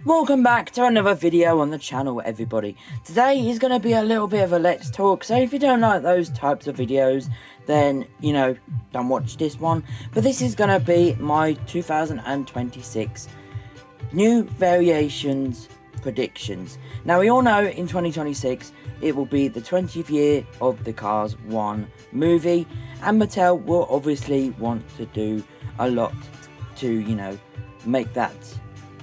Welcome back to another video on the channel, everybody. Today is going to be a little bit of a let's talk, so if you don't like those types of videos, then, don't watch this one. But this is going to be my 2026 new variations predictions. Now, we all know in 2026, it will be the 20th year of the Cars 1 movie, and Mattel will obviously want to do a lot to, make that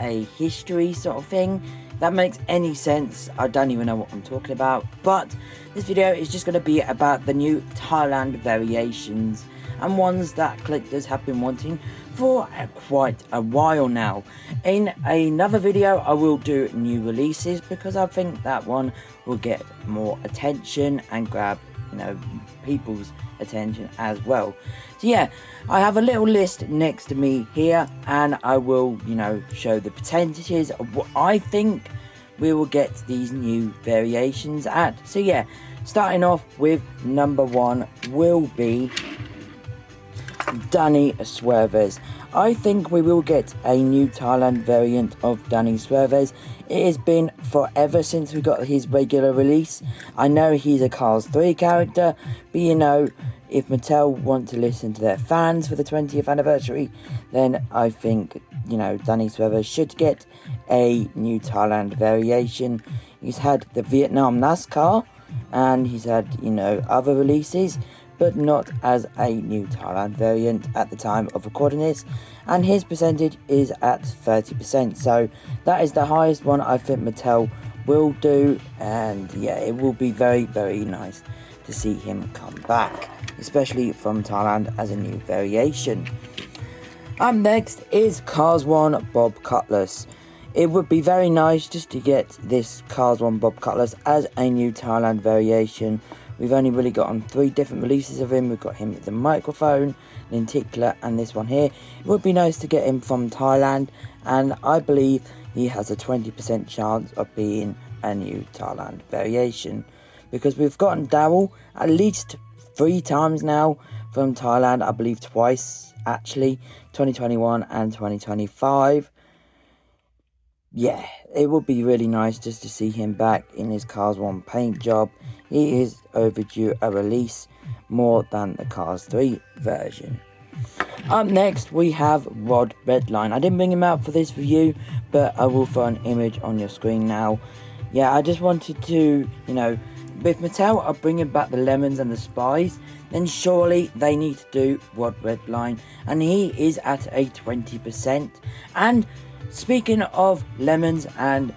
a history sort of thing. That makes any sense. I don't even know what I'm talking about, but this video is just going to be about the new Thailand variations and ones that collectors have been wanting for quite a while now. In another video I will do new releases because I think that one will get more attention and grab people's attention as well. So yeah, I have a little list next to me here, and I will show the percentages of what I think we will get these new variations at. So yeah, starting off with number 1 will be Danny Swervez. I think we will get a new Thailand variant of Danny Swervez. It has been forever since we got his regular release. I know he's a Cars 3 character, but if Mattel want to listen to their fans for the 20th anniversary, then I think, Danny Swervez should get a new Thailand variation. He's had the Vietnam NASCAR, and he's had, other releases, but not as a new Thailand variant at the time of recording this, and his percentage is at 30%, so that is the highest one I think Mattel will do, and yeah, it will be very, very nice to see him come back, especially from Thailand as a new variation. Up next is Cars 1 Bob Cutlass. It would be very nice just to get this Cars 1 Bob Cutlass as a new Thailand variation. We've only really gotten 3 different releases of him. We've got him with the microphone, lenticular, and this one here. It would be nice to get him from Thailand, and I believe he has a 20% chance of being a new Thailand variation, because we've gotten Daryl at least 3 times now from Thailand. I believe twice actually, 2021 and 2025. Yeah, it would be really nice just to see him back in his Cars 1 paint job. He is overdue a release more than the Cars 3 version. Up next we have Rod Redline. I didn't bring him out for this review, but I will throw an image on your screen now. Yeah, I just wanted to, if Mattel are bringing back the Lemons and the Spies, then surely they need to do Rod Redline, and he is at a 20%. And speaking of Lemons and,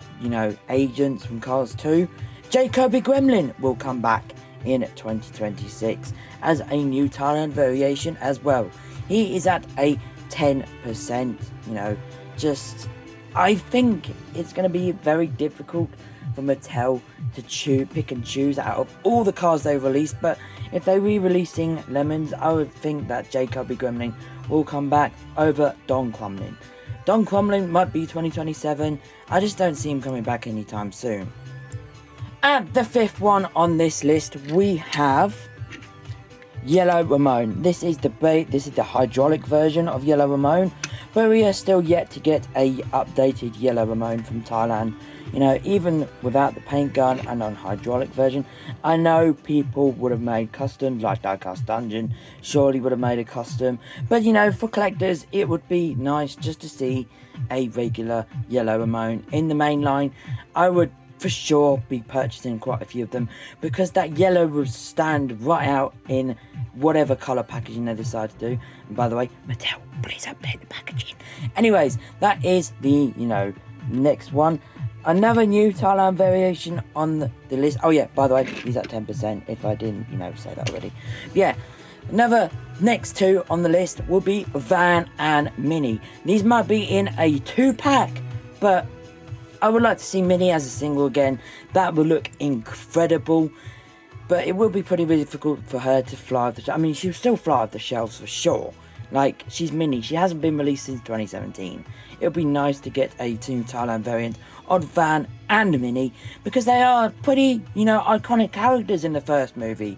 agents from Cars 2, Jacoby Gremlin will come back in 2026 as a new Thailand variation as well. He is at a 10%, I think it's going to be very difficult for Mattel to pick and choose out of all the cars they released, but if they're re-releasing Lemons, I would think that Jacoby Gremlin will come back over Don Crumlin. Don Crumlin might be 2027, I just don't see him coming back anytime soon. At the 5th one on this list, we have Yellow Ramone. This is the hydraulic version of Yellow Ramone, but we are still yet to get a updated Yellow Ramone from Thailand. Even without the paint gun and on hydraulic version, I know people would have made customs, like DIECAST Dungeon surely would have made a custom, but for collectors it would be nice just to see a regular Yellow Ramone in the main line. I would for sure be purchasing quite a few of them, because that yellow will stand right out in whatever colour packaging they decide to do. And by the way, Mattel, please update the packaging. Anyways, that is the next one. Another new Thailand variation on the list. Oh yeah, by the way, he's at 10%, if I didn't say that already. But yeah, another next 2 on the list will be Van and Minnie. These might be in a 2-pack, but I would like to see Minnie as a single again. That would look incredible, but it will be pretty difficult for her to fly off the shelves. I mean, she'll still fly off the shelves for sure. Like, she's Minnie. She hasn't been released since 2017. It would be nice to get a new Thailand variant of Van and Minnie, because they are pretty, iconic characters in the first movie,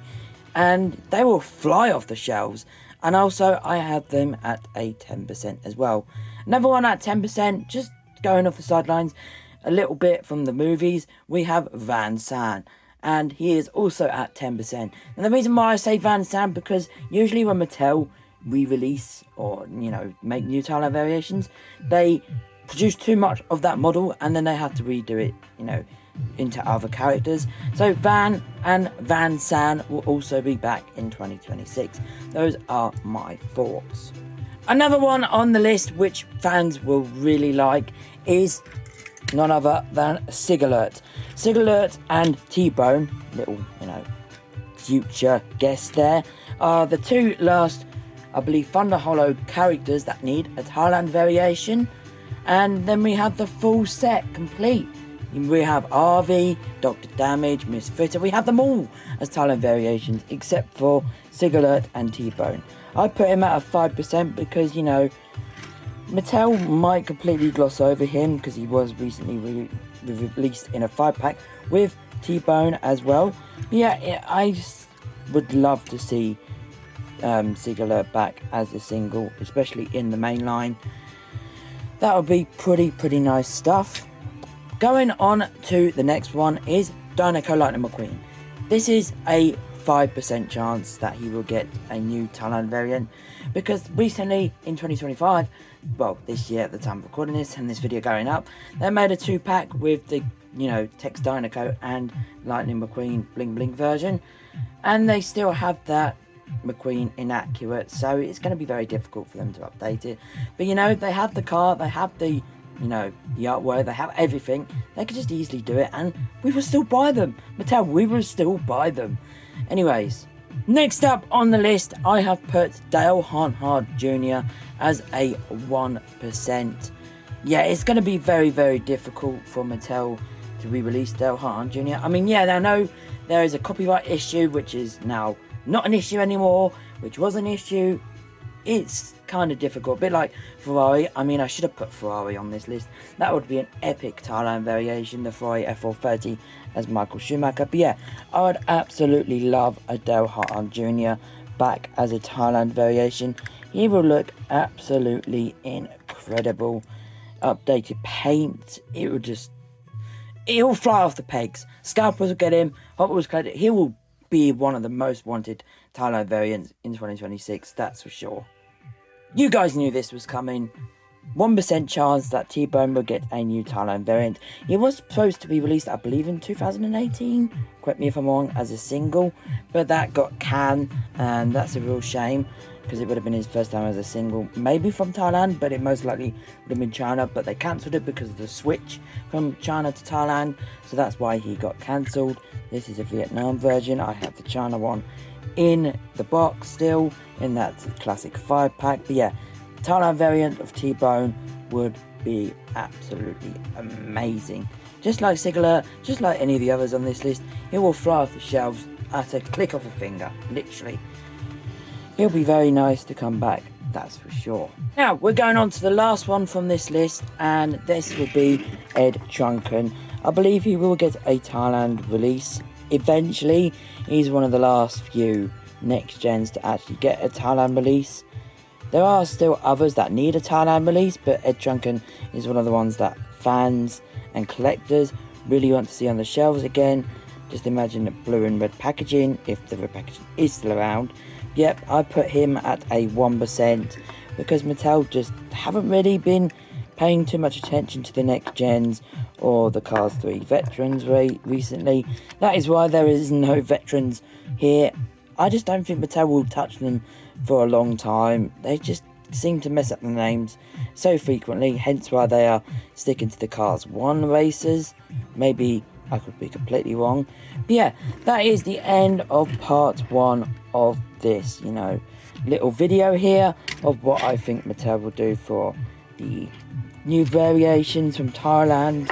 and they will fly off the shelves. And also, I have them at a 10% as well. Another one at 10%, just going off the sidelines a little bit from the movies, we have Van San. And he is also at 10%. And the reason why I say Van San, because usually when Mattel re-release or, make new Thailand variations, they produce too much of that model and then they have to redo it, into other characters. So Van and Van San will also be back in 2026. Those are my thoughts. Another one on the list which fans will really like is none other than Sigalert. Sigalert and T-Bone, little, future guest there, are the two last, I believe, Thunder Hollow characters that need a Thailand variation. And then we have the full set complete. We have RV, Dr. Damage, Miss Fritter. We have them all as Thailand variations, except for Sigalert and T-Bone. I put him at a 5% because, Mattel might completely gloss over him because he was recently released in a 5-pack with T-Bone as well. But yeah, I just would love to see Sigalert back as a single, especially in the main line. That would be pretty nice stuff. Going on to the next one is Dinoco Lightning McQueen. This is a 5% chance that he will get a new Thailand variant because recently in 2025, well, this year at the time of recording this and this video going up, they made a 2-pack with the, Text Dinoco and Lightning McQueen Bling Bling version, and they still have that McQueen inaccurate, so it's going to be very difficult for them to update it. But they have the car, they have the the artwork, they have everything. They could just easily do it and we will still buy them. Mattel, we will still buy them. Anyways, next up on the list, I have put Dale Earnhardt Jr. as a 1%. Yeah, it's going to be very difficult for Mattel to re-release Dale Earnhardt Jr. I mean, yeah, I know there is a copyright issue, which is now not an issue anymore, which was an issue. It's kind of difficult, a bit like Ferrari. I mean, I should have put Ferrari on this list. That would be an epic Thailand variation, the Ferrari F430 as Michael Schumacher. But yeah, I would absolutely love a Dale Earnhardt Jr. back as a Thailand variation. He will look absolutely incredible. Updated paint, he'll fly off the pegs. Scalpers will get him, Hot Wheels credit. He will be one of the most wanted Thailand variants in 2026, that's for sure. You guys knew this was coming. 1% chance that T-Bone will get a new Thailand variant. He was supposed to be released, I believe, in 2018. Correct me if I'm wrong, as a single. But that got canned, and that's a real shame. Because it would have been his first time as a single. Maybe from Thailand, but it most likely would have been China. But they cancelled it because of the switch from China to Thailand. So that's why he got cancelled. This is a Vietnam version. I have the China one in the box still, in that classic 5-pack. But yeah, Thailand variant of T-Bone would be absolutely amazing. Just like Sigalert, just like any of the others on this list, it will fly off the shelves at a click of a finger, literally. It'll be very nice to come back, that's for sure. Now, we're going on to the last one from this list, and this will be Ed Trunken. I believe he will get a Thailand release eventually. He's one of the last few next gens to actually get a Thailand release. There are still others that need a Thailand release, but Ed Trunken is one of the ones that fans and collectors really want to see on the shelves again. Just imagine the blue and red packaging, if the red packaging is still around. Yep, I put him at a 1% because Mattel just haven't really been paying too much attention to the next gens or the Cars 3 Veterans recently. That is why there is no Veterans here. I just don't think Mattel will touch them for a long time. They just seem to mess up the names so frequently, hence why they are sticking to the Cars 1 races. Maybe I could be completely wrong. But yeah, that is the end of part 1 of this, little video here of what I think Mattel will do for the new variations from Thailand.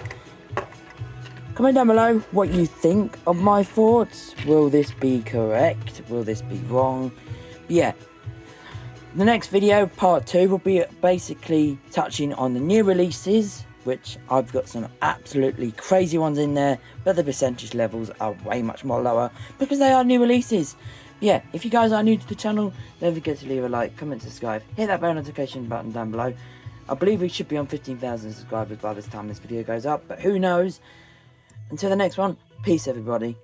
Comment down below what you think of my thoughts. Will this be correct? Will this be wrong? But yeah, the next video, part 2, will be basically touching on the new releases, which I've got some absolutely crazy ones in there, but the percentage levels are way much more lower because they are new releases. Yeah, if you guys are new to the channel, don't forget to leave a like, comment, subscribe, hit that bell notification button down below. I believe we should be on 15,000 subscribers by this time this video goes up, but who knows? Until the next one, peace everybody.